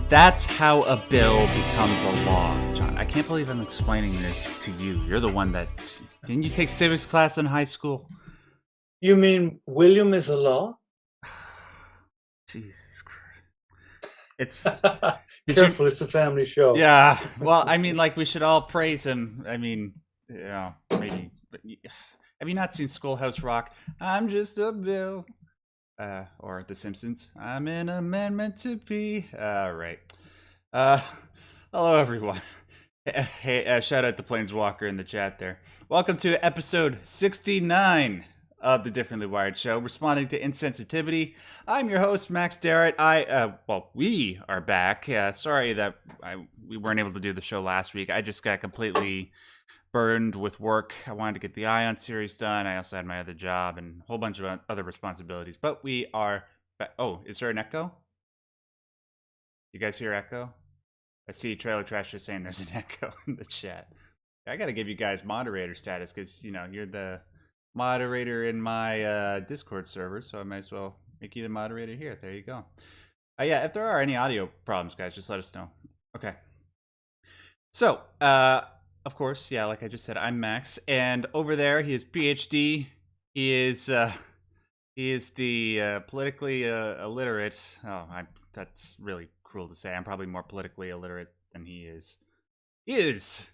And that's how a bill becomes a law. John, I can't believe I'm explaining this to you. You're the one that... Didn't you take civics class in high school? You mean William is a law? Jesus Christ. It's... Careful, it's a family show. Yeah, well, I mean, like, we should all praise him. I mean, maybe... Have you not seen Schoolhouse Rock? I'm just a bill. Or The Simpsons. I'm an amendment to be. Right. Hello, everyone. Hey, shout out to Planeswalker in the chat there. Welcome to episode 69 of the Differently Wired Show, responding to Insensitivity. I'm your host, Max Darrett. We are back. Sorry that we weren't able to do the show last week. I just got completely burned with work. I wanted to get the Ion series done. I also had my other job and a whole bunch of other responsibilities. But we are back. Oh, is there an echo? You guys hear echo? I see Trailer Trash just saying there's an echo in the chat. I got to give you guys moderator status because, you know, you're the moderator in my Discord server, so I might as well make you the moderator here. There you go. Yeah, if there are any audio problems, guys, just let us know. Okay. So, of course, yeah, like I just said, I'm Max, and over there, he is PhD. He is the politically illiterate. Oh, that's really cruel to say. I'm probably more politically illiterate than he is.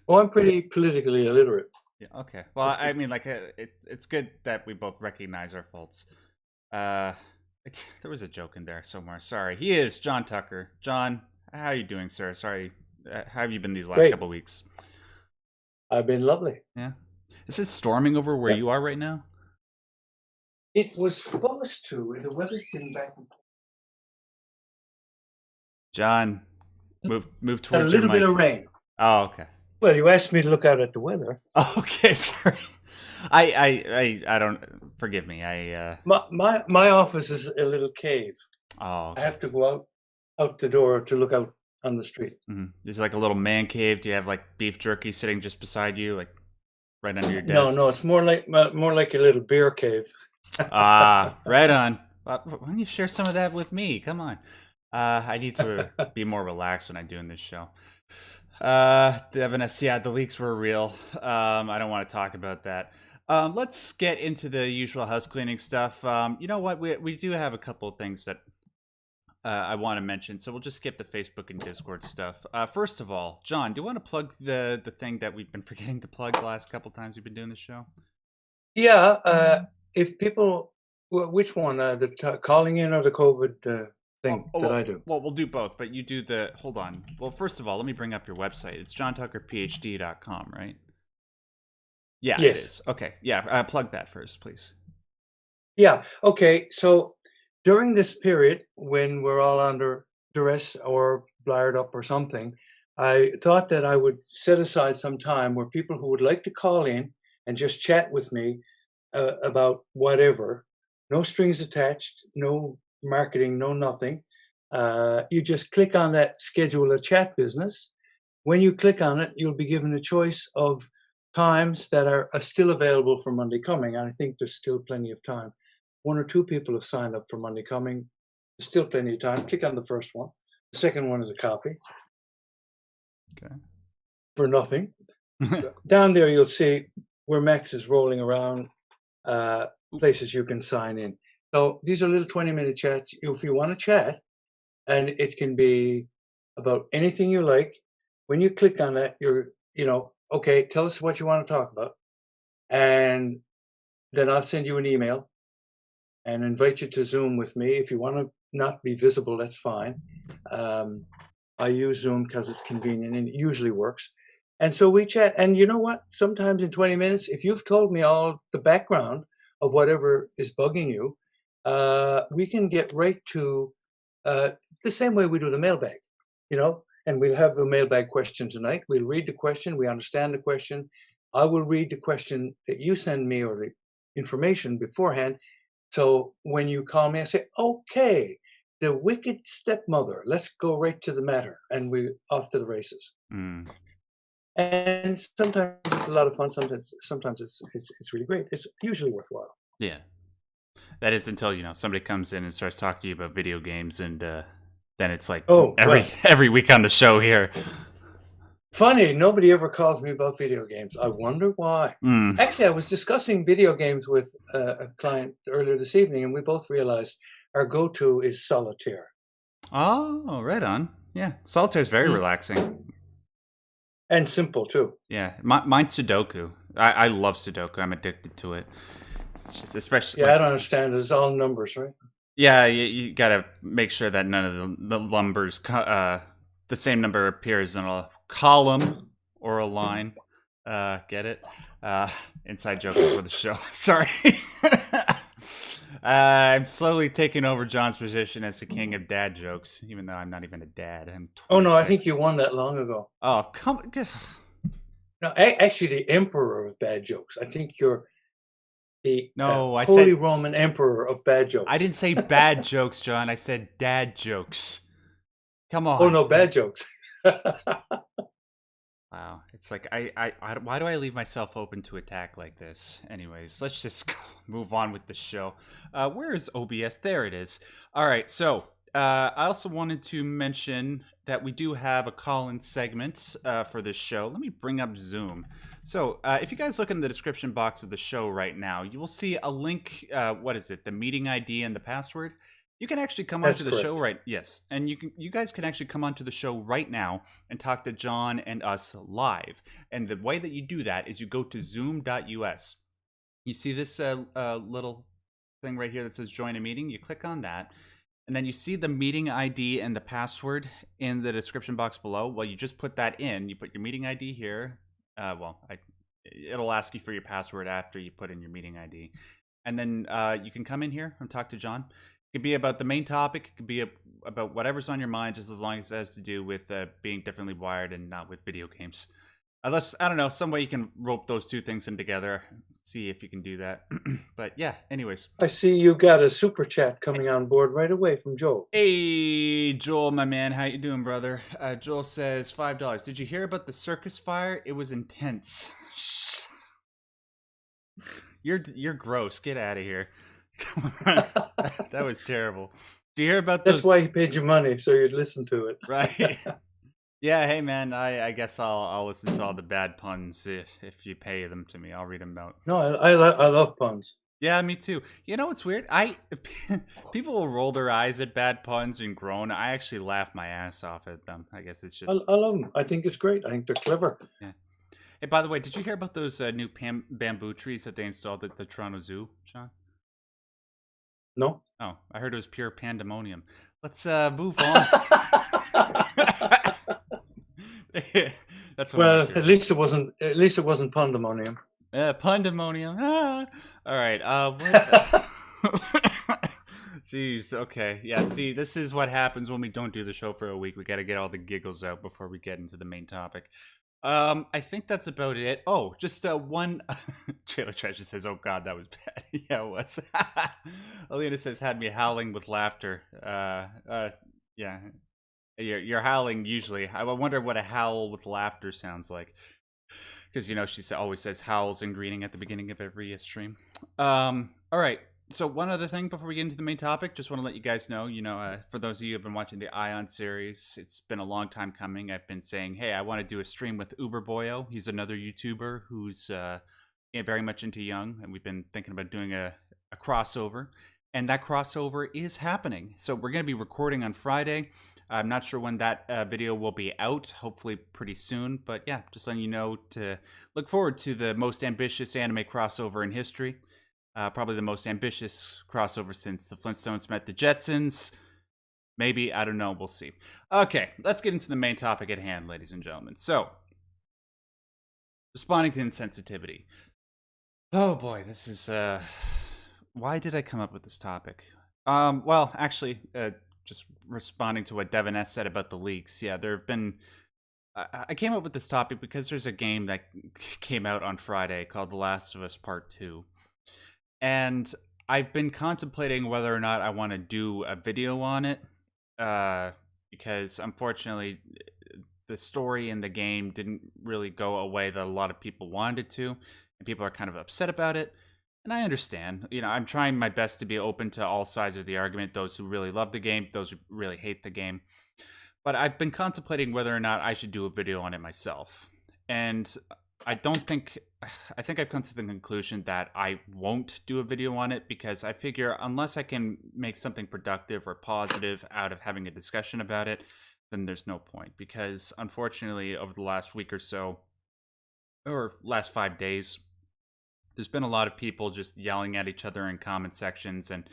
Oh, I'm pretty politically illiterate. Yeah. Okay. Well, I mean, like, it's good that we both recognize our faults. There was a joke in there somewhere. Sorry. He is John Tucker. John, how are you doing, sir? Sorry. How have you been these last couple of weeks? I've been lovely. Yeah. Is it storming over where you are right now? It was supposed to. The weather's been back. John, move towards a little bit of rain. Oh, okay. Well, you asked me to look out at the weather. Okay, sorry. I don't. Forgive me. My office is a little cave. Oh. Okay. I have to go out the door to look out on the street. Mm-hmm. Is it like a little man cave? Do you have like beef jerky sitting just beside you, like right under your desk? No, it's more like a little beer cave. Right on. Why don't you share some of that with me? Come on. I need to be more relaxed when I'm doing this show. Devin, the leaks were real. I don't want to talk about that. Let's get into the usual house cleaning stuff. You know what? We do have a couple of things that I want to mention, so we'll just skip the Facebook and Discord stuff. First of all, John, do you want to plug the thing that we've been forgetting to plug the last couple times we've been doing this show? Yeah, if people, which one, the calling in or the COVID thing that I do? Well, we'll do both, but you do the, hold on. Well, first of all, let me bring up your website. It's johntuckerphd.com, right? Yeah, yes. It is. Okay, yeah, plug that first, please. Yeah, okay, so during this period, when we're all under duress or blired up or something, I thought that I would set aside some time where people who would like to call in and just chat with me about whatever, no strings attached, no marketing, no nothing. You just click on that schedule a chat business. When you click on it, you'll be given a choice of times that are still available for Monday coming. And I think there's still plenty of time. 1 or 2 people have signed up for Monday coming. There's still plenty of time. Click on the first one. The second one is a copy. Okay. For nothing. Down there, you'll see where Max is rolling around, places you can sign in. So these are little 20-minute chats. If you want to chat, and it can be about anything you like. When you click on that, okay, tell us what you want to talk about. And then I'll send you an email and invite you to Zoom with me. If you want to not be visible, that's fine. I use Zoom because it's convenient and it usually works. And so we chat. And you know what? Sometimes in 20 minutes, if you've told me all the background of whatever is bugging you, we can get right to the same way we do the mailbag, and we'll have a mailbag question tonight. We'll read the question. We understand the question. I will read the question that you send me or the information beforehand. So when you call me, I say, okay, the wicked stepmother, let's go right to the matter. And we're off to the races. Mm. And sometimes it's a lot of fun. Sometimes it's really great. It's usually worthwhile. Yeah. That is until, somebody comes in and starts talking to you about video games and then it's like Oh, well, every week on the show here. funny, nobody ever calls me about video games. I wonder why. Mm. Actually, I was discussing video games with a client earlier this evening, and we both realized our go-to is solitaire. Oh, right on. Yeah, solitaire is very relaxing. And simple, too. Yeah, mine's Sudoku. I love Sudoku. I'm addicted to it. It's just especially Yeah, I don't understand. It's all numbers, right? yeah, you gotta make sure that none of the numbers, the same number appears in a column or a line. Get it? Inside joke for the show. Sorry. I'm slowly taking over John's position as the king of dad jokes, even though I'm not even a dad. I'm 26. Oh, no, I think you won that long ago. Oh, come. No, actually, the emperor of bad jokes. I think you're the No, I Holy said Roman emperor of bad jokes. I didn't say bad jokes, John. I said dad jokes. Come on. Oh, no, bad jokes. Wow, it's like I why do I leave myself open to attack like this? Anyways, let's just move on with the show. Where is OBS? There it is. All right, so I also wanted to mention that we do have a call-in segment for this show. Let me bring up Zoom. So if you guys look in the description box of the show right now, you will see a link. What is it? The meeting ID and the password. You can actually come onto the show right. Yes, and you guys can actually come onto the show right now and talk to John and us live. And the way that you do that is you go to zoom.us. You see this little thing right here that says join a meeting. You click on that, and then you see the meeting ID and the password in the description box below. Well, you just put that in. You put your meeting ID here. It'll ask you for your password after you put in your meeting ID, and then you can come in here and talk to John. It could be about the main topic. It could be about whatever's on your mind, just as long as it has to do with being differently wired and not with video games. Unless, I don't know, some way you can rope those two things in together. See if you can do that. But yeah, anyways. I see you got a super chat coming on board right away from Joel. Hey, Joel, my man. How you doing, brother? Joel says $5. Did you hear about the circus fire? It was intense. You're gross. Get out of here. That was terrible. Do you hear about those? That's why he paid you money, so you'd listen to it. Right. Yeah, hey man, I guess I'll listen to all the bad puns if you pay them to me. I'll read them out. No, I love puns. Yeah, me too. You know what's weird? People will roll their eyes at bad puns and groan. I actually laugh my ass off at them. I guess it's just I love them. I think it's great. I think they're clever. Yeah. Hey, by the way, did you hear about those new bamboo trees that they installed at the Toronto Zoo, Sean? No. Oh, I heard it was pure pandemonium. Let's move on. That's what well. At least it wasn't. At least it wasn't pandemonium. Pandemonium. Ah. All right. Jeez. Okay. Yeah. See, this is what happens when we don't do the show for a week. We got to get all the giggles out before we get into the main topic. I think that's about it. Oh, just one. Trailer Treasure says, "Oh God, that was bad." Yeah, it was. Alina says, "Had me howling with laughter." Yeah, you're howling usually. I wonder what a howl with laughter sounds like, because she always says howls and greeting at the beginning of every stream. All right. So one other thing before we get into the main topic, just want to let you guys know, for those of you who have been watching the Ion series, it's been a long time coming. I've been saying, hey, I want to do a stream with Uberboyo. He's another YouTuber who's very much into young, and we've been thinking about doing a crossover, and that crossover is happening. So we're going to be recording on Friday. I'm not sure when that video will be out, hopefully pretty soon, but yeah, just letting you know to look forward to the most ambitious anime crossover in history. Probably the most ambitious crossover since the Flintstones met the Jetsons. Maybe, I don't know, we'll see. Okay, let's get into the main topic at hand, ladies and gentlemen. So, responding to insensitivity. Oh boy, this is, why did I come up with this topic? Well, actually, just responding to what Devin S. said about the leaks. Yeah, there have been... I came up with this topic because there's a game that came out on Friday called The Last of Us Part 2. And I've been contemplating whether or not I want to do a video on it, because unfortunately the story in the game didn't really go a way that a lot of people wanted it to, and people are kind of upset about it. And I understand. I'm trying my best to be open to all sides of the argument, those who really love the game, those who really hate the game. But I've been contemplating whether or not I should do a video on it myself. And I don't think I think I've come to the conclusion that I won't do a video on it because I figure unless I can make something productive or positive out of having a discussion about it, then there's no point. Because unfortunately, over the last week or so, or last 5 days, there's been a lot of people just yelling at each other in comment sections and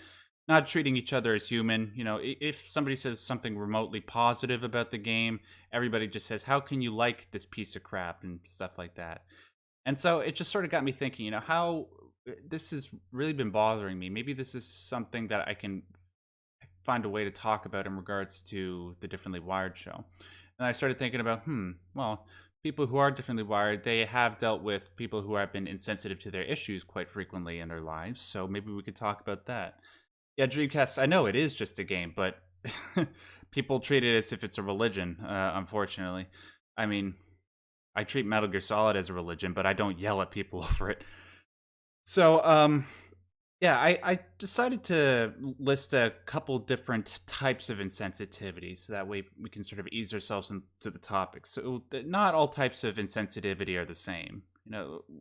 not treating each other as human. If somebody says something remotely positive about the game, everybody just says, "How can you like this piece of crap?" and stuff like that. And so it just sort of got me thinking, how this has really been bothering me. Maybe this is something that I can find a way to talk about in regards to the Differently Wired show. And I started thinking about, well, people who are differently wired, they have dealt with people who have been insensitive to their issues quite frequently in their lives. So maybe we could talk about that. Yeah, Dreamcast, I know it is just a game, but people treat it as if it's a religion, unfortunately. I mean, I treat Metal Gear Solid as a religion, but I don't yell at people over it. So, yeah, I decided to list a couple different types of insensitivity so that way we can sort of ease ourselves into the topic. So, not all types of insensitivity are the same.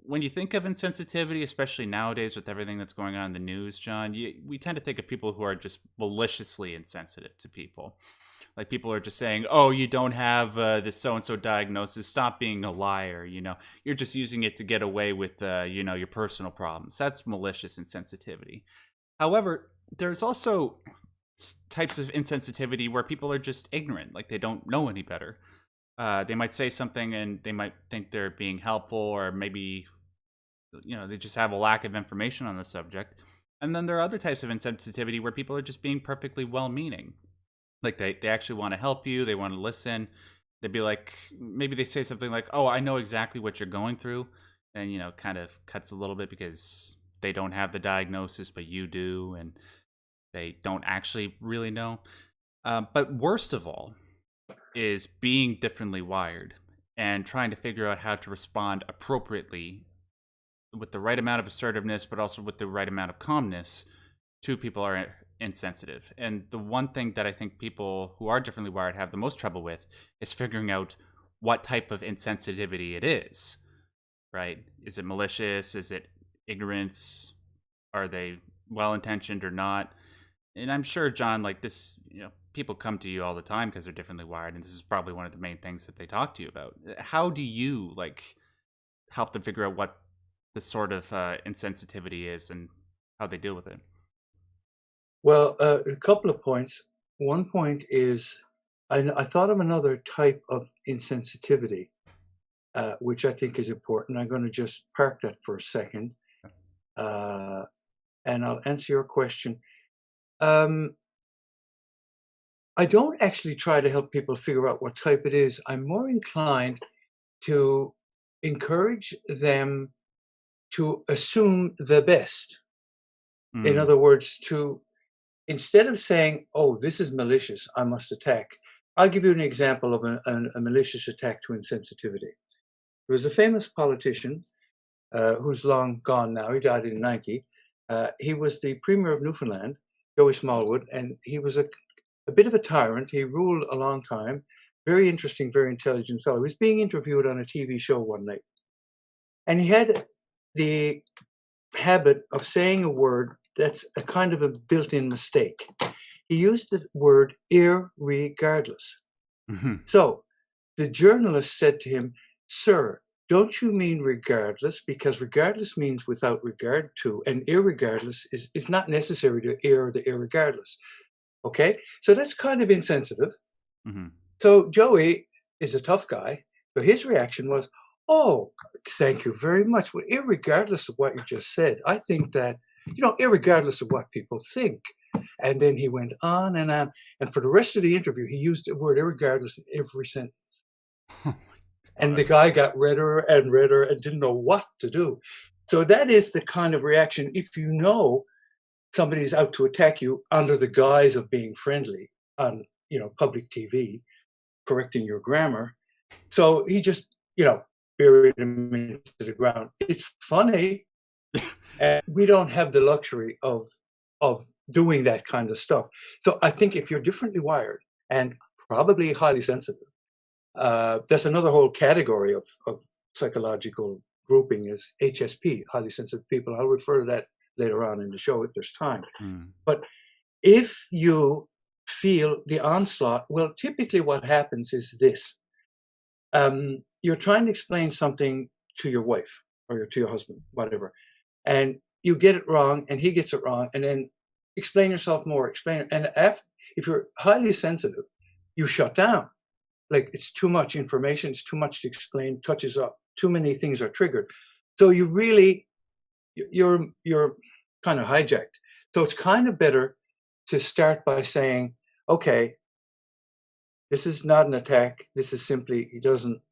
When you think of insensitivity, especially nowadays with everything that's going on in the news, John, we tend to think of people who are just maliciously insensitive to people. Like people are just saying, "Oh, you don't have this so and so diagnosis. Stop being a liar." You're just using it to get away with your personal problems. That's malicious insensitivity. However, there's also types of insensitivity where people are just ignorant, like they don't know any better. They might say something and they might think they're being helpful, or maybe they just have a lack of information on the subject. And then there are other types of insensitivity where people are just being perfectly well-meaning, like they actually want to help you, they want to listen. They'd be like, maybe they say something like, "Oh, I know exactly what you're going through," and kind of cuts a little bit because they don't have the diagnosis but you do, and they don't actually really know. But worst of all is being differently wired and trying to figure out how to respond appropriately with the right amount of assertiveness, but also with the right amount of calmness to people are insensitive. And the one thing that I think people who are differently wired have the most trouble with is figuring out what type of insensitivity it is, right? Is it malicious? Is it ignorance? Are they well intentioned or not? And I'm sure, John, like this, people come to you all the time because they're differently wired, and this is probably one of the main things that they talk to you about. How do you help them figure out what the sort of insensitivity is and how they deal with it? Well, a couple of points. One point is I thought of another type of insensitivity, which I think is important. I'm going to just park that for a second, uh, and I'll answer your question. Um, I don't actually try to help people figure out what type it is. I'm more inclined to encourage them to assume the best. In Mm. other words, to instead of saying, "Oh, this is malicious, I must attack," I'll give you an example of a malicious attack to insensitivity. There was a famous politician who's long gone now. He died in 90. He was the Premier of Newfoundland, Joey Smallwood, and he was a bit of a tyrant. He ruled a long time. Very interesting, very intelligent fellow. He was being interviewed on a TV show one night, and he had the habit of saying a word that's a kind of a built-in mistake. He used the word irregardless. Mhm. So the journalist said to him, "Sir, don't you mean regardless? Because regardless means without regard to, and irregardless is not necessary to air the irregardless." Okay, so that's kind of insensitive. Mhm. So Joey is a tough guy. So his reaction was, "Oh, thank you very much. Well, irregardless of what you just said, I think that, irregardless of what people think." And then he went on and on. And for the rest of the interview, he used the word irregardless in every sentence. Oh my And the gosh. guy got redder and redder and didn't know what to do. So that is the kind of reaction, if you know somebody's out to attack you under the guise of being friendly on, public TV, correcting your grammar. So he just, buried him into the ground. It's funny. And we don't have the luxury of doing that kind of stuff. So I think if you're differently wired and probably highly sensitive, there's another whole category of psychological grouping is HSP, highly sensitive people. I'll refer to that later on in the show if there's time. Mm. But if you feel the onslaught, well, typically what happens is this. You're trying to explain something to your wife or to your husband, whatever, and you get it wrong and he gets it wrong, and then explain yourself more, explain. And if you're highly sensitive, you shut down. Like it's too much information, it's too much to explain, touches up, too many things are triggered. So you're kind of hijacked. So it's kind of better to start by saying, okay, this is not an attack. This is simply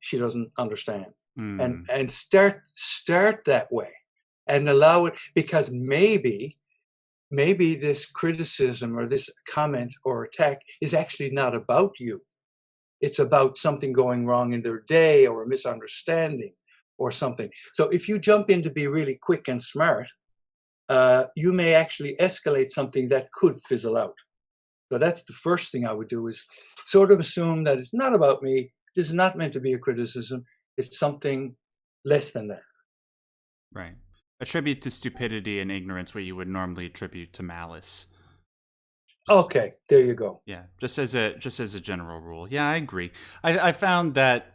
she doesn't understand. Mm. And start that way and allow it, because maybe this criticism or this comment or attack is actually not about you. It's about something going wrong in their day or a misunderstanding or something. So if you jump in to be really quick and smart, you may actually escalate something that could fizzle out. So that's the first thing I would do, is sort of assume that it's not about me. This is not meant to be a criticism. It's something less than that. Right. Attribute to stupidity and ignorance where you would normally attribute to malice. Okay, there you go. Yeah, just as a general rule. Yeah, I agree. I found that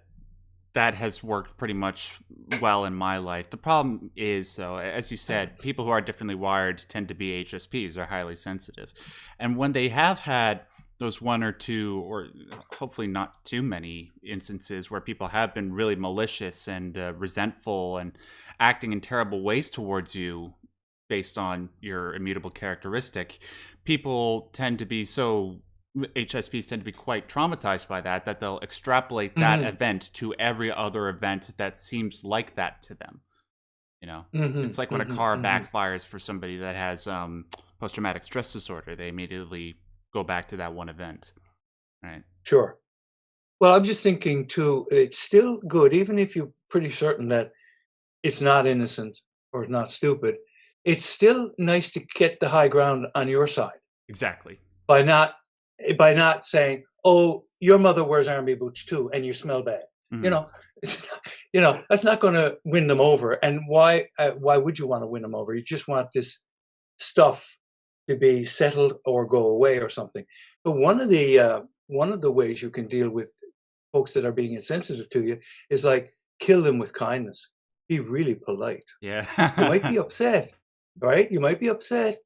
has worked pretty much well in my life. The problem is, though, as you said, people who are differently wired tend to be HSPs, are highly sensitive. And when they have had those one or two, or hopefully not too many instances where people have been really malicious and resentful and acting in terrible ways towards you based on your immutable characteristic, people tend to be HSPs tend to be quite traumatized by that they'll extrapolate that Mm-hmm. event to every other event that seems like that to them. You know, Mm-hmm. it's like when a car Mm-hmm. Mm-hmm. backfires for somebody that has post-traumatic stress disorder, they immediately go back to that one event, right? Sure. Well, I'm just thinking too, it's still good, even if you're pretty certain that it's not innocent or not stupid. It's still nice to get the high ground on your side Exactly. by not by not saying, "Oh, your mother wears army boots too, and you smell bad." You Mm-hmm. know, that's not going to win them over. And why would you want to win them over? You just want this stuff to be settled or go away or something. But one of the ways you can deal with folks that are being insensitive to you is like kill them with kindness. Be really polite. You might Yeah. be upset, right? You might be upset,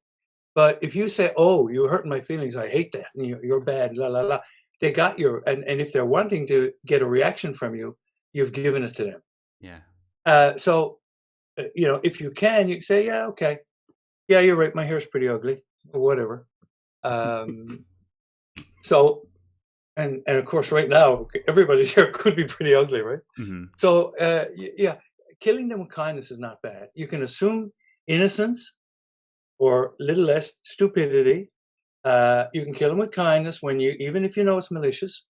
but if you say, "Oh, you're hurting my feelings. I hate that. And you're bad." La la la. They got your and if they're wanting to get a reaction from you, you've given it to them. Yeah. So if you can, you can say, "Yeah, okay, yeah, you're right. My hair's pretty ugly, or whatever." Um, so and of course, right now, everybody's hair could be pretty ugly, right? Mm-hmm. So yeah, killing them with kindness is not bad. You can assume innocence or a little less stupidity. You can kill them with kindness even if you know it's malicious.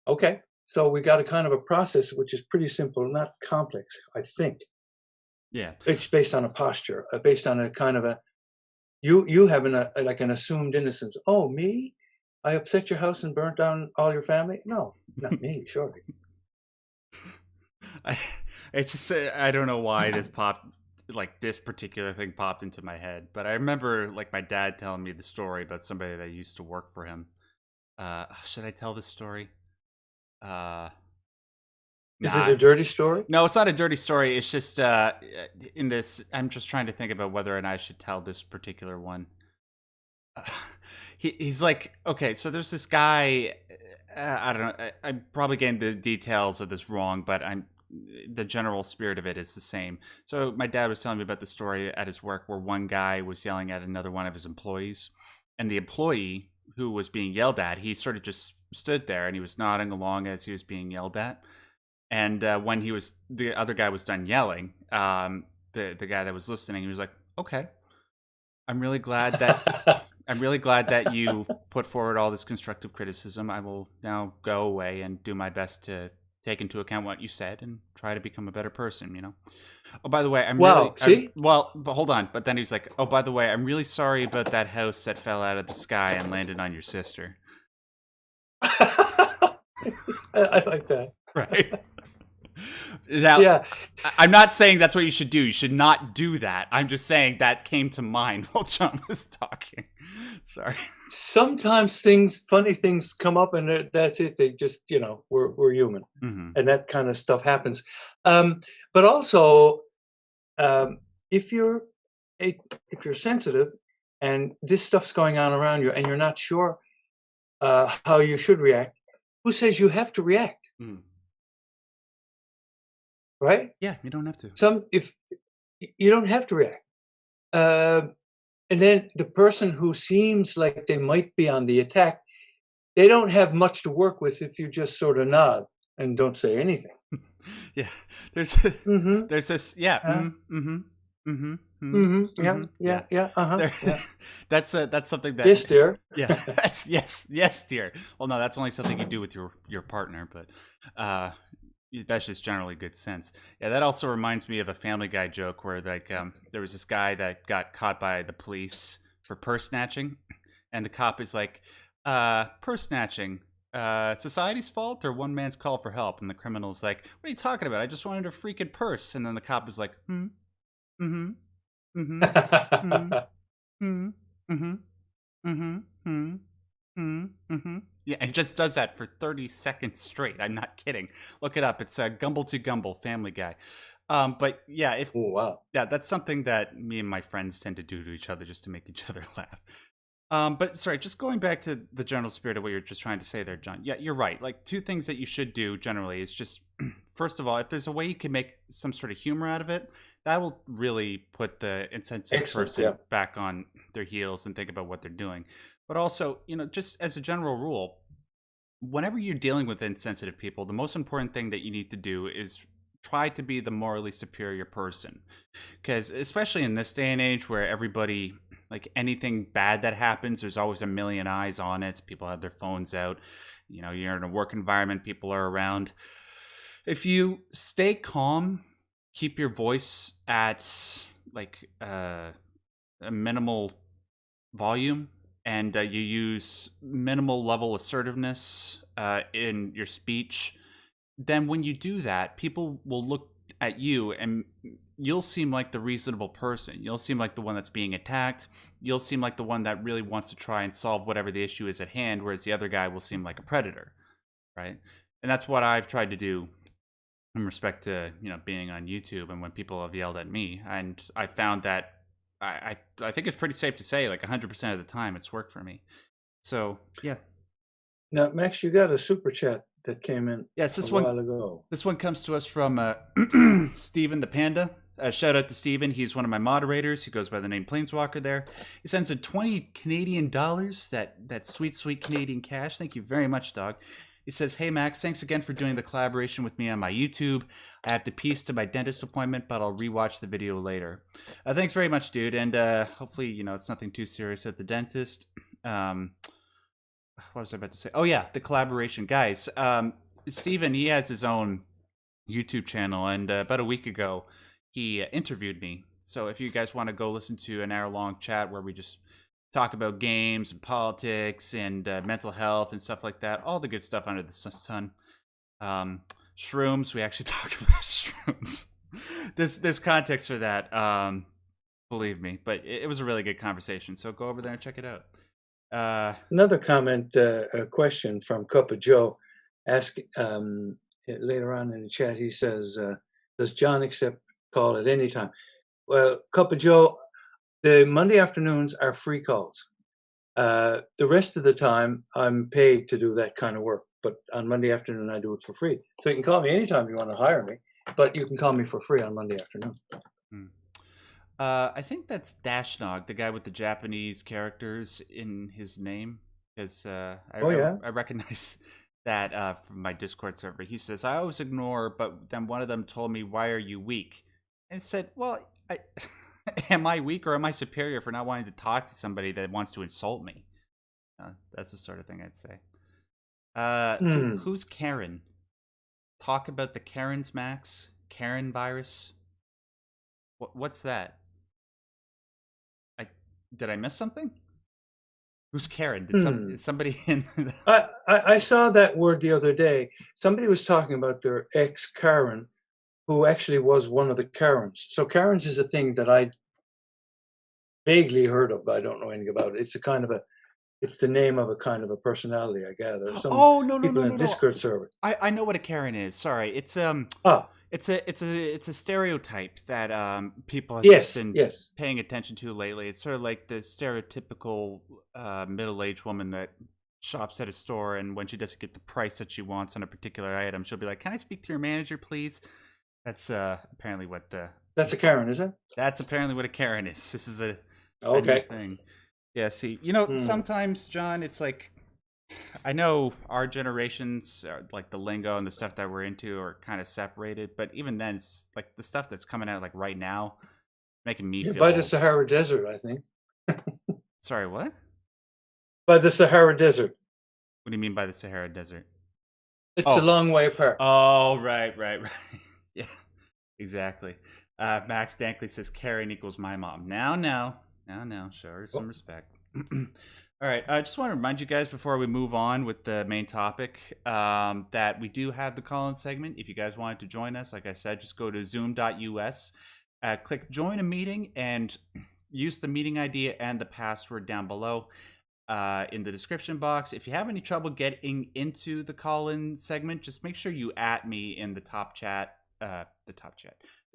Okay, so we got a kind of a process which is pretty simple, not complex. I think Yeah. it's based on a posture, based on a kind of a you having like an assumed innocence. Oh, me? I upset your house and burnt down all your family? No, not me, surely. I, it's just I don't know why this particular thing popped into my head, but I remember like my dad telling me the story about somebody that used to work for him. Should I tell this story? Uh, Is it nah. a dirty story? No, it's not a dirty story. It's just in this. I'm just trying to think about whether or not I should tell this particular one. He's like, okay, so there's this guy. I don't know. I'm probably getting the details of this wrong, but the general spirit of it is the same. So my dad was telling me about the story at his work where one guy was yelling at another one of his employees, and the employee who was being yelled at, he sort of just stood there and he was nodding along as he was being yelled at. And when the other guy was done yelling, the guy that was listening, he was like, "Okay, I'm really glad that you put forward all this constructive criticism. I will now go away and do my best to take into account what you said and try to become a better person, you know? Oh, by the way, Wow, see? but hold on. But then he's like, oh, by the way, I'm really sorry about that house that fell out of the sky and landed on your sister. I like that. Right. Now, Yeah. I'm not saying that's what you should do. You should not do that. I'm just saying that came to mind while John was talking. Sorry. Sometimes funny things come up, and that's it. They just, we're human, and that kind of stuff happens. But also, if you're sensitive, and this stuff's going on around you, and you're not sure how you should react, who says you have to react? Right? Yeah, you don't have to. If you don't have to react. And then the person who seems like they might be on the attack, they don't have much to work with if you just sort of nod and don't say anything. Yeah, there's this. Yeah. That's something that. Yes, dear. Yeah. That's yes, dear. Well, no, that's only something you do with your partner, but that's just generally good sense. Yeah, that also reminds me of a Family Guy joke where like there was this guy that got caught by the police for purse snatching, and the cop is like, purse snatching. Society's fault or one man's call for help? And the criminal's like, what are you talking about? I just wanted a freaking purse. And then the cop is like, yeah, and just does that for 30 seconds straight. I'm not kidding. Look it up. It's Gumble to Gumble, Family Guy. But yeah, oh, wow. Yeah, that's something that me and my friends tend to do to each other just to make each other laugh. But sorry, just going back to the general spirit of what you're just trying to say there, John. Yeah, you're right. Like, two things that you should do generally is just, first of all, if there's a way you can make some sort of humor out of it, that will really put the insensitive person back on their heels and think about what they're doing. But also, just as a general rule, whenever you're dealing with insensitive people, the most important thing that you need to do is try to be the morally superior person. Because especially in this day and age where everybody, like anything bad that happens, there's always a million eyes on it. People have their phones out. You're in a work environment, people are around. If you stay calm, keep your voice at like a minimal volume, and you use minimal level assertiveness in your speech, then when you do that, people will look at you and you'll seem like the reasonable person. You'll seem like the one that's being attacked. You'll seem like the one that really wants to try and solve whatever the issue is at hand, whereas the other guy will seem like a predator, right? And that's what I've tried to do in respect to, being on YouTube and when people have yelled at me. And I found that I think it's pretty safe to say like 100% of the time it's worked for me. So, yeah. Now, Max, you got a super chat that came in a while ago. This one comes to us from Steven the Panda. Shout out to Steven. He's one of my moderators. He goes by the name Planeswalker there. He sends in 20 Canadian dollars, that sweet, sweet Canadian cash. Thank you very much, dog. He says, hey, Max, thanks again for doing the collaboration with me on my YouTube. I have to piece to my dentist appointment, but I'll rewatch the video later. Thanks very much, dude. And hopefully, it's nothing too serious at the dentist. What was I about to say? Oh, yeah, the collaboration. Guys, Steven, he has his own YouTube channel, and about a week ago, he interviewed me. So if you guys want to go listen to an hour-long chat where we just talk about games and politics and mental health and stuff like that, all the good stuff under the sun. Shrooms, we actually talk about shrooms. There's context for that, believe me. But it was a really good conversation, so go over there and check it out. Another comment, a question from Cup of Joe, ask later on in the chat. He says, "Does John accept call at any time?" Well, Cup of Joe, the Monday afternoons are free calls. The rest of the time, I'm paid to do that kind of work. But on Monday afternoon, I do it for free. So you can call me anytime you want to hire me, but you can call me for free on Monday afternoon. I think that's Dashnog, the guy with the Japanese characters in his name. Because I recognize that from my Discord server. He says, I always ignore, but then one of them told me, why are you weak? And said, well, am I weak or am I superior for not wanting to talk to somebody that wants to insult me? That's the sort of thing I'd say. Who's Karen? talk about the Karen's Max? Karen virus? What's that? Did I miss something? Who's Karen? Did somebody in the... I saw that word the other day. Somebody was talking about their ex Karen, who actually was one of the Karens. So Karens is a thing that I vaguely heard of, but I don't know anything about it. It's the name of a kind of a personality, I gather. Some Oh, no, no, people no, in no, a no. Discord server. I know what a Karen is. Sorry. It's it's a stereotype that people have just been paying attention to lately. It's sort of like the stereotypical middle-aged woman that shops at a store, and when she doesn't get the price that she wants on a particular item, she'll be like, "Can I speak to your manager, please?" That's apparently what That's a Karen, is it? That's apparently what a Karen is. This is a new thing. Yeah, see, sometimes, John, it's like, I know our generations, like the lingo and the stuff that we're into are kind of separated, but even then, it's like the stuff that's coming out like right now, making me feel by the Sahara Desert, I think. Sorry, what? By the Sahara Desert. What do you mean by the Sahara Desert? It's a long way apart. Oh, right. Yeah, exactly. Max Dankley says Karen equals my mom. Now, show her some respect. All right, I just want to remind you guys before we move on with the main topic that we do have the call-in segment. If you guys wanted to join us, like I said, just go to zoom.us, click join a meeting, and use the meeting ID and the password down below in the description box. If you have any trouble getting into the call-in segment, just make sure you @ me in the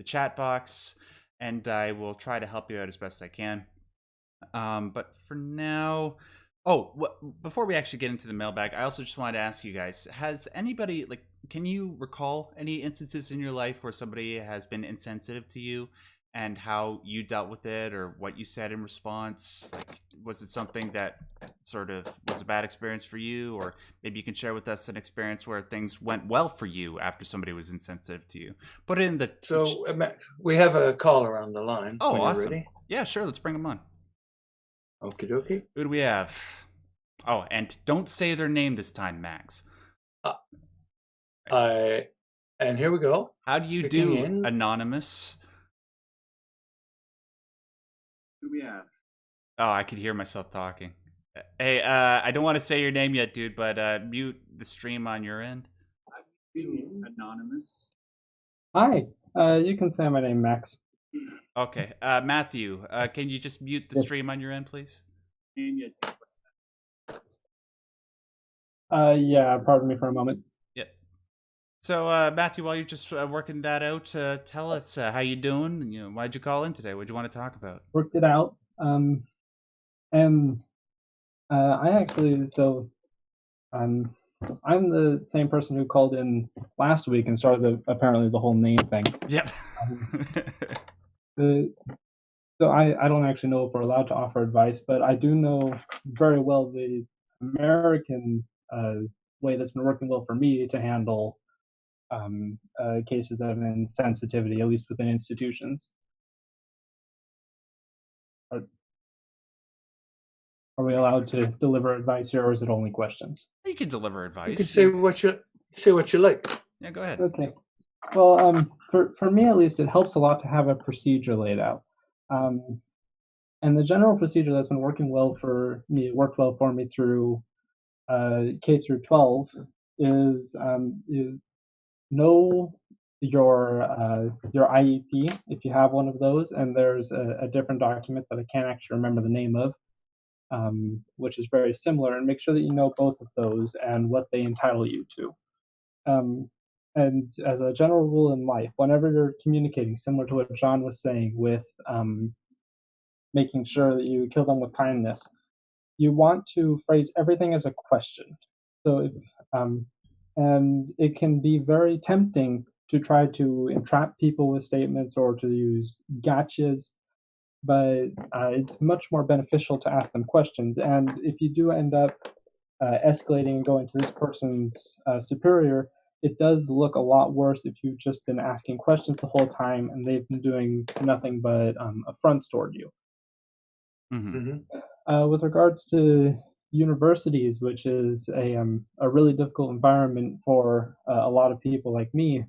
chat box, and I will try to help you out as best I can. But for now, before we actually get into the mailbag, I also just wanted to ask you guys, has anybody, like, can you recall any instances in your life where somebody has been insensitive to you and how you dealt with it or what you said in response? Like, was it something that sort of was a bad experience for you, or maybe you can share with us an experience where things went well for you after somebody was insensitive to you? Put it in the... So we have a caller on the line. Oh, awesome. Ready? Yeah, sure. Let's bring them on. Okie dokie. Who do we have? Oh, and don't say their name this time, Max. And here we go. How do you do, anonymous? Who do we have? Oh, I could hear myself talking. Hey, I don't want to say your name yet, dude, but mute the stream on your end. Anonymous. Hi, you can say my name, Max. Okay, Matthew, can you just mute the stream on your end, please? Yeah, pardon me for a moment. Yep. So, Matthew, while you're just working that out, tell us how you doing. You know, why'd you call in today? What'd you want to talk about? Worked it out, and I actually I'm the same person who called in last week and started apparently the whole name thing. Yep. So I don't actually know if we're allowed to offer advice, but I do know very well the American way that's been working well for me to handle cases of insensitivity, at least within institutions. Are we allowed to deliver advice here, or is it only questions? You can deliver advice. You can say what you like. Yeah, go ahead. Okay. Well, for me at least, it helps a lot to have a procedure laid out. And the general procedure that's been working well for me, worked well for me through K through 12, is you know your IEP if you have one of those, and there's a different document that I can't actually remember the name of, which is very similar, and make sure that you know both of those and what they entitle you to. And as a general rule in life, whenever you're communicating, similar to what John was saying with making sure that you kill them with kindness, you want to phrase everything as a question. So, and it can be very tempting to try to entrap people with statements or to use gotchas, but it's much more beneficial to ask them questions. And if you do end up escalating and going to this person's superior, it does look a lot worse if you've just been asking questions the whole time and they've been doing nothing but affronts toward you. Mm-hmm. With regards to universities, which is a really difficult environment for a lot of people like me,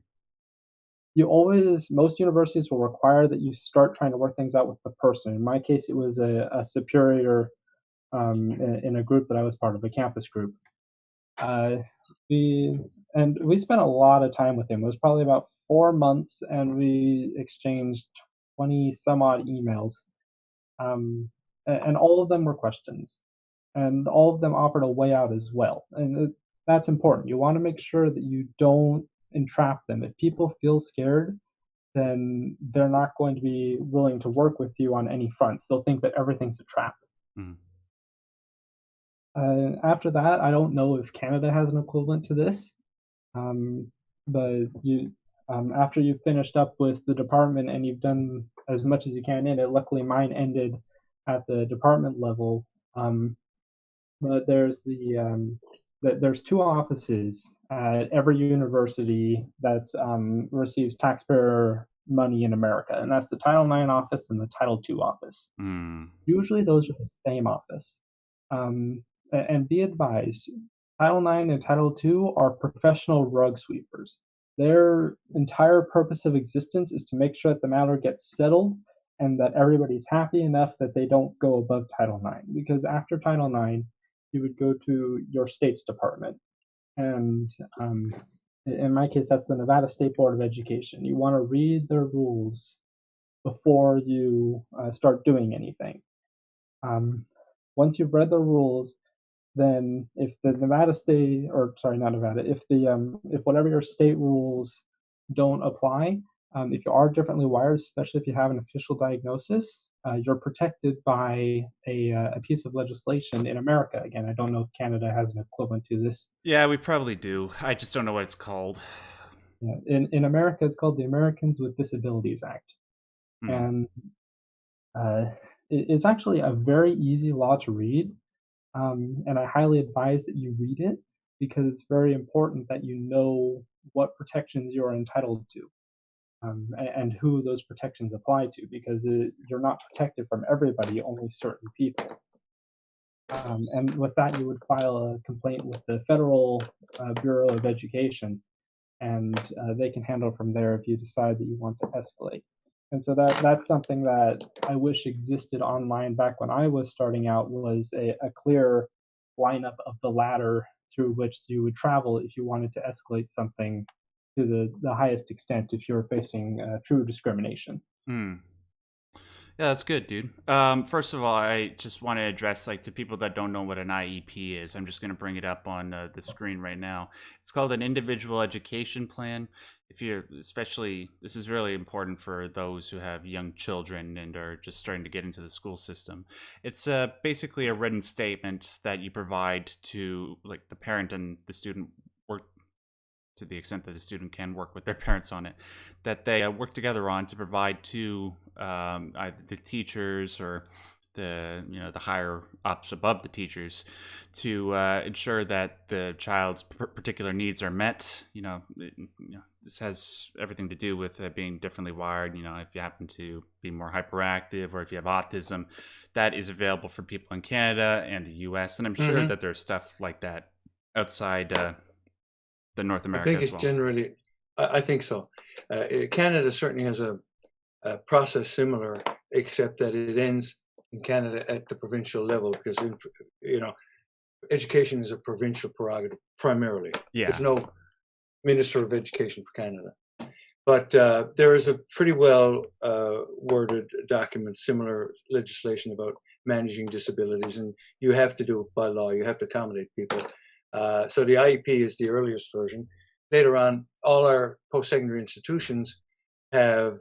most universities will require that you start trying to work things out with the person. In my case, it was a superior in a group that I was part of, a campus group. Uh, we we spent a lot of time with him. It was probably about 4 months, and we exchanged 20 some odd emails, and all of them were questions, and all of them offered a way out as well. And that's important. You want to make sure that you don't entrap them. If people feel scared, then they're not going to be willing to work with you on any fronts. They'll think that everything's a trap. Mm. After that, I don't know if Canada has an equivalent to this, but after you've finished up with the department and you've done as much as you can in it, luckily mine ended at the department level. But there's two offices at every university that receives taxpayer money in America, and that's the Title IX office and the Title II office. Mm. Usually those are the same office. And be advised, Title IX and Title II are professional rug sweepers. Their entire purpose of existence is to make sure that the matter gets settled and that everybody's happy enough that they don't go above Title IX. Because after Title IX, you would go to your state's department. And in my case, that's the Nevada State Board of Education. You want to read their rules before you start doing anything. Once you've read the rules, then if the Nevada state, or sorry, not Nevada, if whatever your state rules don't apply, if you are differently wired, especially if you have an official diagnosis, you're protected by a piece of legislation in America. Again, I don't know if Canada has an equivalent to this. Yeah, we probably do. I just don't know what it's called. Yeah, in America, it's called the Americans with Disabilities Act. And it's actually a very easy law to read. And I highly advise that you read it because it's very important that you know what protections you're entitled to and who those protections apply to, because you're not protected from everybody, only certain people. And with that, you would file a complaint with the Federal Bureau of Education, and they can handle from there if you decide that you want to escalate. And so that's something that I wish existed online back when I was starting out, was a clear lineup of the ladder through which you would travel if you wanted to escalate something to the highest extent if you're facing true discrimination. Yeah, that's good, dude. First of all, I just want to address, like, to people that don't know what an IEP is. I'm just going to bring it up on the screen right now. It's called an individual education plan. If you're, especially, this is really important for those who have young children and are just starting to get into the school system. It's basically a written statement that you provide to, like, the parent and the student, work to the extent that the student can work with their parents on it, that they work together on to provide to either the teachers or the higher ups above the teachers to ensure that the child's particular needs are met. This has everything to do with being differently wired. If you happen to be more hyperactive or if you have autism, that is available for people in Canada and the US, and I'm sure that there's stuff like that outside the North America. I think it's generally, I think so. Canada certainly has a process similar, except that it ends in Canada at the provincial level, because education is a provincial prerogative primarily. Yeah. There's no Minister of Education for Canada, but there is a pretty well worded document, similar legislation about managing disabilities, and you have to do it by law. You have to accommodate people. So the IEP is the earliest version. Later on, all our post-secondary institutions have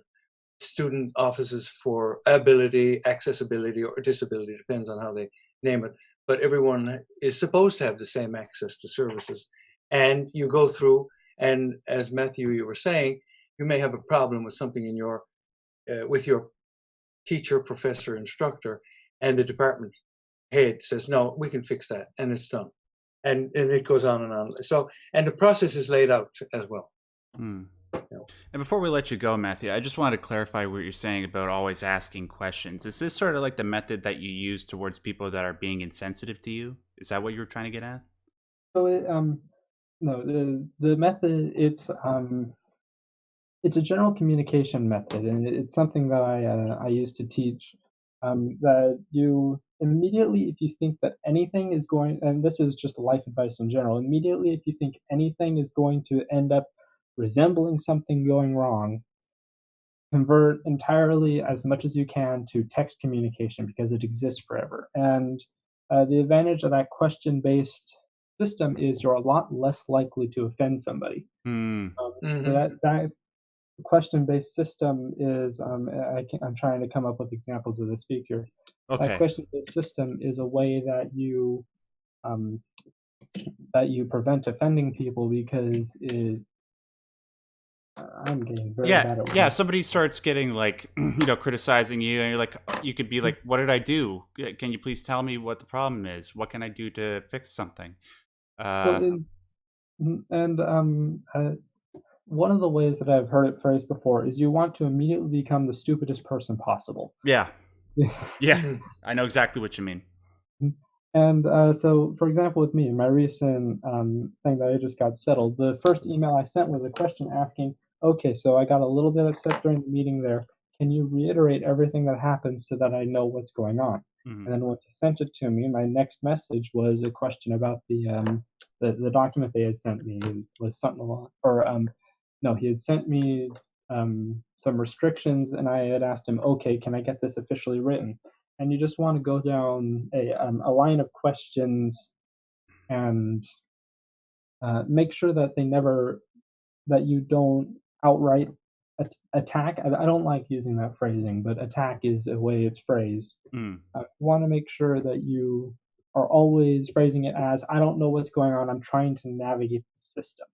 student offices for ability, accessibility, or disability, depends on how they name it. But everyone is supposed to have the same access to services. And you go through, and as Matthew, you were saying, you may have a problem with something in your, with your teacher, professor, instructor, and the department head says, no, we can fix that, and it's done. And it goes on and on. So, and the process is laid out as well. And before we let you go, Matthew, I just wanted to clarify what you're saying about always asking questions. Is this sort of like the method that you use towards people that are being insensitive to you? Is that what you were trying to get at? So no, the method it's a general communication method, and it's something that I used to teach. That you immediately, if you think that anything is going, and this is just life advice in general, immediately if you think anything is going to end up resembling something going wrong, convert entirely as much as you can to text communication because it exists forever. And the advantage of that question-based system is you're a lot less likely to offend somebody. Hmm. So that question-based system is I'm trying to come up with examples of this feature. That Okay. question-based system is a way that you prevent offending people because I'm getting very bad at Yeah. Somebody starts getting like, criticizing you, and you're like, you could be like, "What did I do? Can you please tell me what the problem is? What can I do to fix something?" Well, one of the ways that I've heard it phrased before is you want to immediately become the stupidest person possible. Yeah. I know exactly what you mean. And so, for example, with me, my recent thing that I just got settled, the first email I sent was a question asking, okay, so I got a little bit upset during the meeting there. Can you reiterate everything that happened so that I know what's going on? Mhm. And then once he sent it to me, my next message was a question about the document they had sent me. It was something along, or no, he had sent me some restrictions, and I had asked him, okay, can I get this officially written? And you just want to go down a line of questions and make sure that that you don't outright attack. I don't like using that phrasing, but attack is a way it's phrased. Mm. You want to make sure that you are always phrasing it as, I don't know what's going on, I'm trying to navigate the system.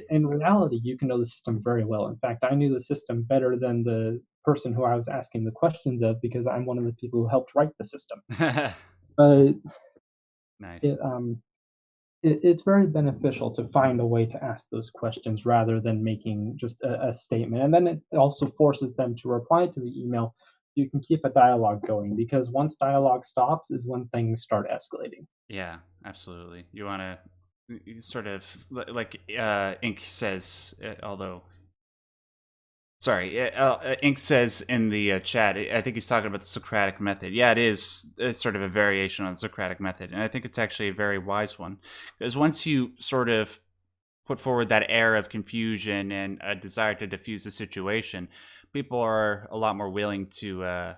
In reality, you can know the system very well. In fact, I knew the system better than the person who I was asking the questions of because I'm one of the people who helped write the system. But Nice. it's very beneficial to find a way to ask those questions rather than making just a statement. And then it also forces them to reply to the email so you can keep a dialogue going, because once dialogue stops is when things start escalating. Yeah, absolutely. You want to sort of like Ink says, although. Sorry, Ink says in the chat, I think he's talking about the Socratic Method. Yeah, it's sort of a variation on the Socratic Method, and I think it's actually a very wise one. Because once you sort of put forward that air of confusion and a desire to diffuse the situation, people are a lot more willing to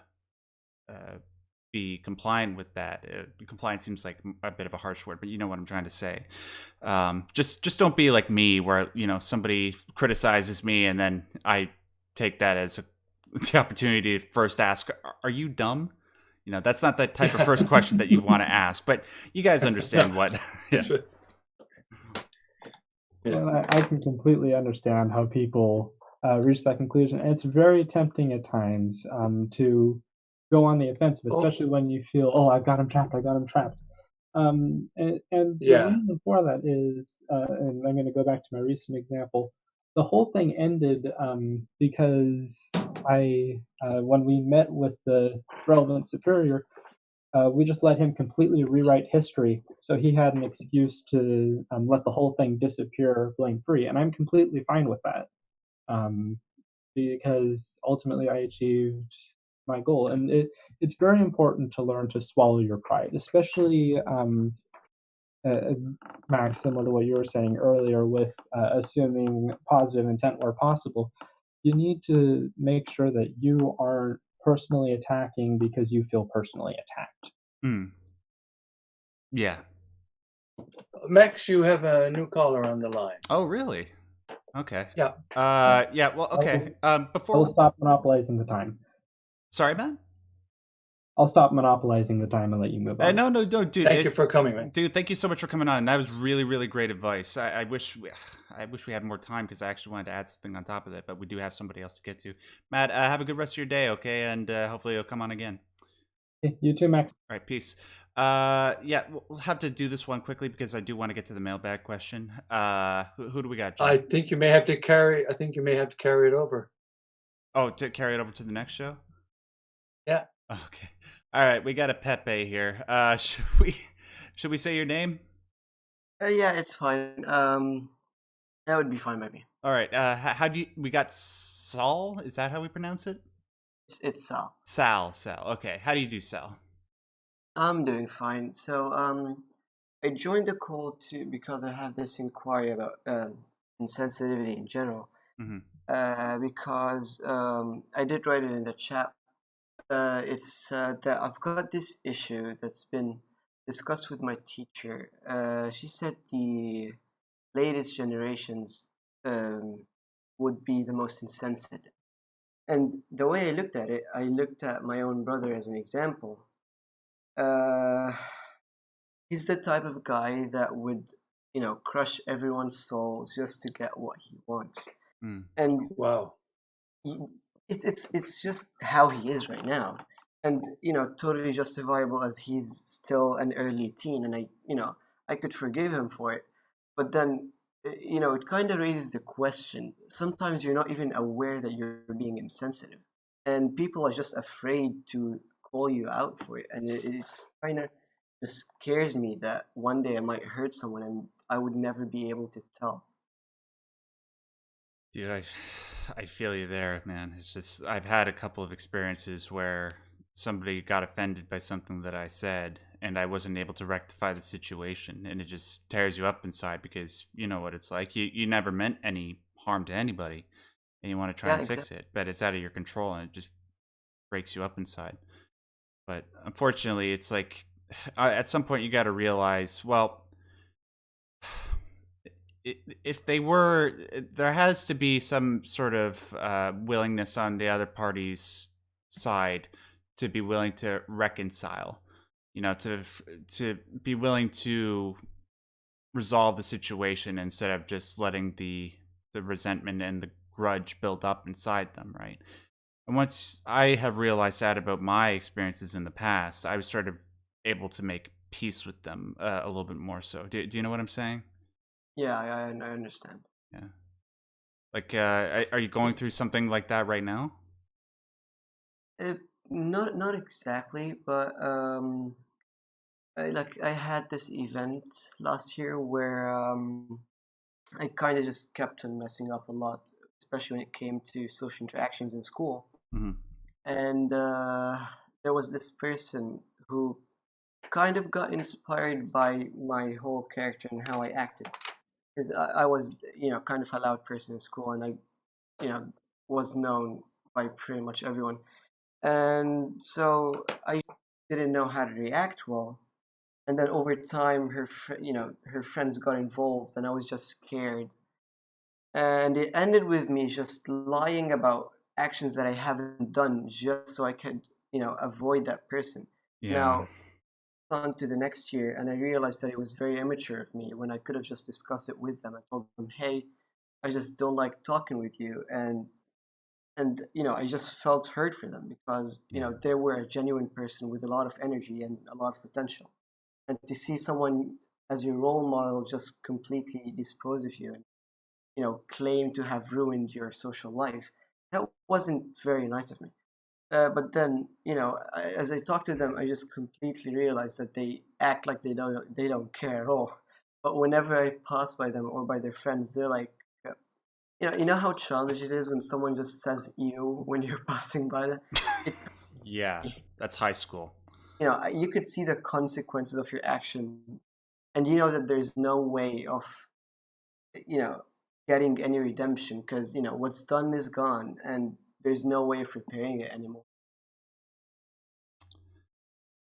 be compliant with that. Compliant seems like a bit of a harsh word, but you know what I'm trying to say. Just don't be like me, where somebody criticizes me and then I take that as the opportunity to first ask, "Are you dumb?" That's not the type of first question that you want to ask. But you guys understand what? Yeah. Well, I can completely understand how people reach that conclusion. And it's very tempting at times to go on the offensive, especially when you feel, oh, I've got him trapped, I got him trapped. And the reason for that is, and I'm going to go back to my recent example, the whole thing ended because when we met with the relevant superior, we just let him completely rewrite history, so he had an excuse to let the whole thing disappear blame-free, and I'm completely fine with that because ultimately I achieved my goal. And it's very important to learn to swallow your pride, especially Max, similar to what you were saying earlier with assuming positive intent where possible. You need to make sure that you aren't personally attacking because you feel personally attacked. Mm. Yeah. Max, you have a new caller on the line. Oh, really? Okay. Yeah. Yeah. Well, okay. Before I'll stop monopolizing the time. Sorry, man. I'll stop monopolizing the time and let you move on. No, dude. Thank you for coming, man. Dude, thank you so much for coming on. And that was really, really great advice. I wish we had more time because I actually wanted to add something on top of it, but we do have somebody else to get to. Matt, have a good rest of your day, okay? And hopefully you'll come on again. You too, Max. All right, peace. Yeah, we'll have to do this one quickly because I do want to get to the mailbag question. Who do we got, John? I think you may have to carry it over. Oh, to carry it over to the next show? Yeah. Okay. All right, we got a Pepe here. Should we say your name? Yeah, it's fine. That would be fine by me. All right. How do you? We got Saul. Is that how we pronounce it? It's Sal. Sal. Okay. How do you do, Sal? I'm doing fine. So I joined the call because I have this inquiry about insensitivity in general. Mm-hmm. Because I did write it in the chat. It's that I've got this issue that's been discussed with my teacher. She said the latest generations would be the most insensitive. And the way I looked at it, I looked at my own brother as an example. He's the type of guy that would, crush everyone's soul just to get what he wants. Mm. And Wow. it's just how he is right now, and totally justifiable as he's still an early teen, and I could forgive him for it. But then it kind of raises the question. Sometimes you're not even aware that you're being insensitive, and people are just afraid to call you out for it, and it kind of just scares me that one day I might hurt someone and I would never be able to tell. Dude, I feel you there, man. It's just I've had a couple of experiences where somebody got offended by something that I said, and I wasn't able to rectify the situation, and it just tears you up inside because you know what it's like. You never meant any harm to anybody, and you want to try Yeah, and fix exactly. it, but it's out of your control, and it just breaks you up inside. But unfortunately, it's like at some point you got to realize, well, if they were, there has to be some sort of willingness on the other party's side to be willing to reconcile, to be willing to resolve the situation instead of just letting the resentment and the grudge build up inside them, right? And once I have realized that about my experiences in the past, I was sort of able to make peace with them a little bit more so. Do you know what I'm saying? Yeah, I understand. Yeah. Like, are you going through something like that right now? It, not exactly, but I had this event last year where I kind of just kept on messing up a lot, especially when it came to social interactions in school. Mm-hmm. And there was this person who kind of got inspired by my whole character and how I acted, because I was, kind of a loud person in school, and I, you know, was known by pretty much everyone. And so I didn't know how to react well. And then over time, her friends got involved, and I was just scared. And it ended with me just lying about actions that I haven't done, just so I could, avoid that person. Yeah. Now, on to the next year, and I realized that it was very immature of me when I could have just discussed it with them. I told them, "Hey, I just don't like talking with you," and I just felt hurt for them because Yeah. they were a genuine person with a lot of energy and a lot of potential, and to see someone as your role model just completely dispose of you and claim to have ruined your social life, that wasn't very nice of me. But then as I talk to them, I just completely realize that they act like they don't care at all. But whenever I pass by them or by their friends, they're like, you know how childish it is when someone just says "you" when you're passing by them. It, Yeah. That's high school. you could see the consequences of your action, and you know that there's no way of you know getting any redemption because what's done is gone, and there's no way of repairing it anymore.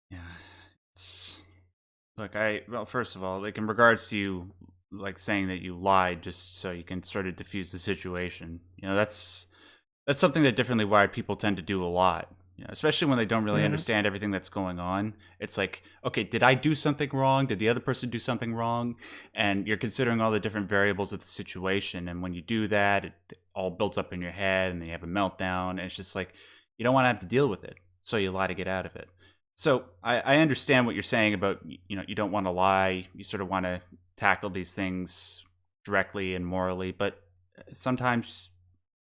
Yeah. It's look, well, first of all, like in regards to you, like saying that you lied just so you can sort of diffuse the situation, that's something that differently wired people tend to do a lot. Especially when they don't really Mhm. understand everything that's going on. It's like, okay, did I do something wrong? Did the other person do something wrong? And you're considering all the different variables of the situation. And when you do that, it all builds up in your head, and then you have a meltdown. And it's just like you don't want to have to deal with it, so you lie to get out of it. So I understand what you're saying about you don't want to lie. You sort of want to tackle these things directly and morally, but sometimes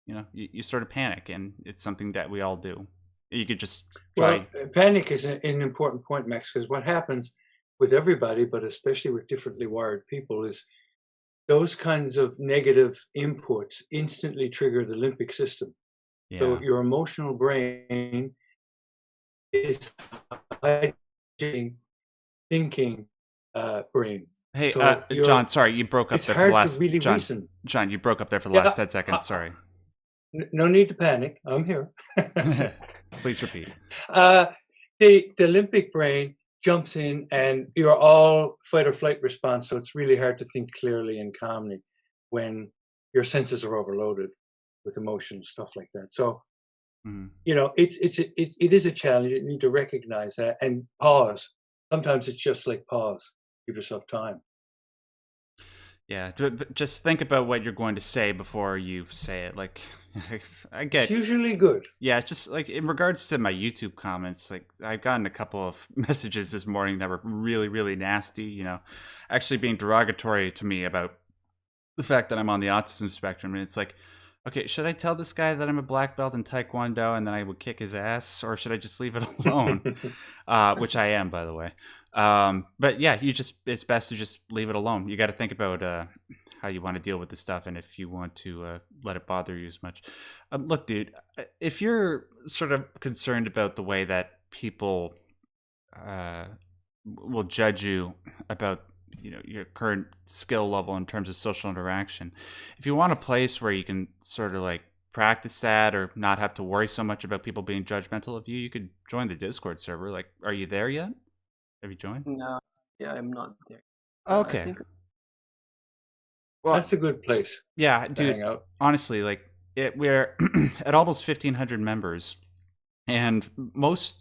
you sort of panic, and it's something that we all do. You could just Well, try. panic is an important point, Max, because what happens with everybody, but especially with differently wired people, is those kinds of negative inputs instantly trigger the limbic system. Yeah. So your emotional brain is hijacking thinking brain. Hey, So John, sorry, you broke up it's there for the hard to last. really John, reason. John, you broke up there for the Yeah, last 10 seconds. Sorry. No need to panic. I'm here. Please repeat. The limbic brain jumps in, and you're all fight or flight response. So it's really hard to think clearly and calmly when your senses are overloaded with emotion, stuff like that. So Mhm. it is a challenge. You need to recognize that and pause. Sometimes it's just like pause. Give yourself time. Yeah, but just think about what you're going to say before you say it. Like, I It's get. usually good. Yeah, just like in regards to my YouTube comments, like I've gotten a couple of messages this morning that were really, really nasty, actually being derogatory to me about the fact that I'm on the autism spectrum. And it's like, okay, should I tell this guy that I'm a black belt in Taekwondo and then I would kick his ass, or should I just leave it alone? Which I am, by the way. But yeah, it's best to just leave it alone. You got to think about how you want to deal with this stuff and if you want to let it bother you as much. Look, dude, if you're sort of concerned about the way that people will judge you about your current skill level in terms of social interaction, if you want a place where you can sort of like practice that or not have to worry so much about people being judgmental of you, you could join the Discord server. Like, are you there yet? Have you joined? No, yeah, I'm not there. I Okay. think Well, That's a good place yeah, to dude. hang out. Honestly, like we're at almost 1,500 members, and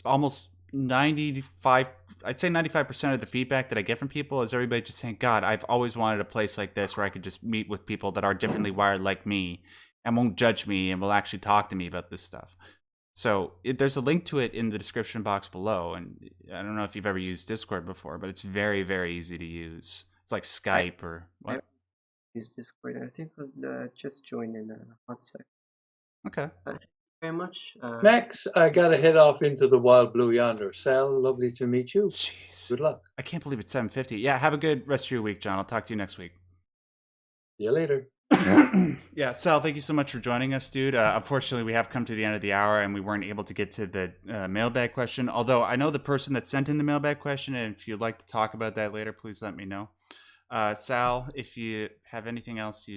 almost 95, I'd say 95% of the feedback that I get from people is everybody just saying, God, I've always wanted a place like this where I could just meet with people that are differently wired like me and won't judge me and will actually talk to me about this stuff. So there's a link to it in the description box below. And I don't know if you've ever used Discord before, but it's very, very easy to use. It's like Skype or what? use Discord. I think I'll just join in a hot sec. Okay. Thank you very much. Max, I gotta head off into the wild blue yonder. Sal, lovely to meet you. Jeez. Good luck. I can't believe it's 7:50. Yeah, have a good rest of your week, John. I'll talk to you next week. See you later. Yeah, Sal, thank you so much for joining us, dude. Unfortunately, we have come to the end of the hour and we weren't able to get to the mailbag question. Although I know the person that sent in the mailbag question, and if you'd like to talk about that later, please let me know. Sal, if you have anything else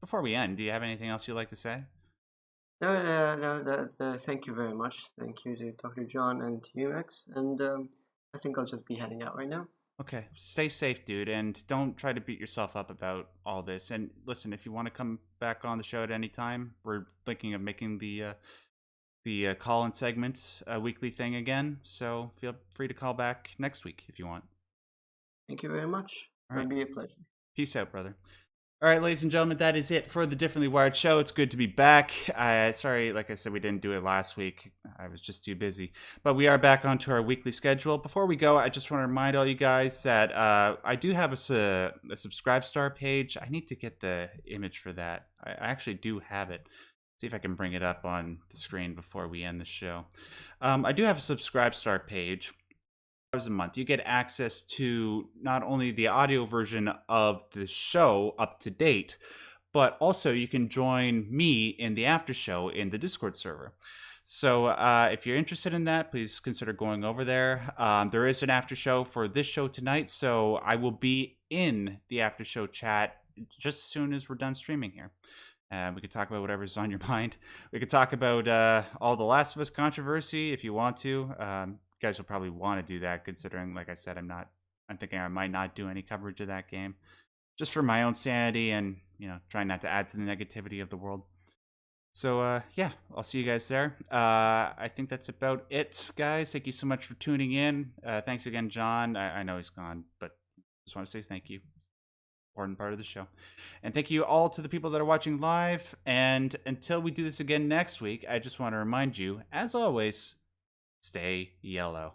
before we end, do you have anything else you'd like to say? No. Thank you very much. Thank you to Dr. John and to you, Max. And I think I'll just be heading out right now. Okay, stay safe, dude, and don't try to beat yourself up about all this. And listen, if you want to come back on the show at any time, we're thinking of making the call-in segments a weekly thing again. So feel free to call back next week if you want. Thank you very much. All right. It'll be a pleasure. Peace out, brother. All right, ladies and gentlemen, that is it for the Differently Wired show. It's good to be back. Sorry, like I said, we didn't do it last week. I was just too busy. But we are back onto our weekly schedule. Before we go, I just want to remind all you guys that I do have a Subscribe Star page. I need to get the image for that. I actually do have it. See if I can bring it up on the screen before we end the show. I do have a Subscribe Star page. A month, you get access to not only the audio version of the show up to date, but also you can join me in the after show in the Discord server. So if you're interested in that, please consider going over there. There is an after show for this show tonight, so I will be in the after show chat just as soon as we're done streaming here. We could talk about whatever's on your mind. We could talk about all the Last of Us controversy if you want to. You guys will probably want to do that, considering, like I said, I'm thinking I might not do any coverage of that game, just for my own sanity and trying not to add to the negativity of the world. So yeah, I'll see you guys there. I think that's about it, guys. Thank you so much for tuning in. Thanks again, John. I know he's gone, but just want to say thank you. Important part of the show. And thank you all to the people that are watching live. And until we do this again next week, I just want to remind you, as always, stay yellow.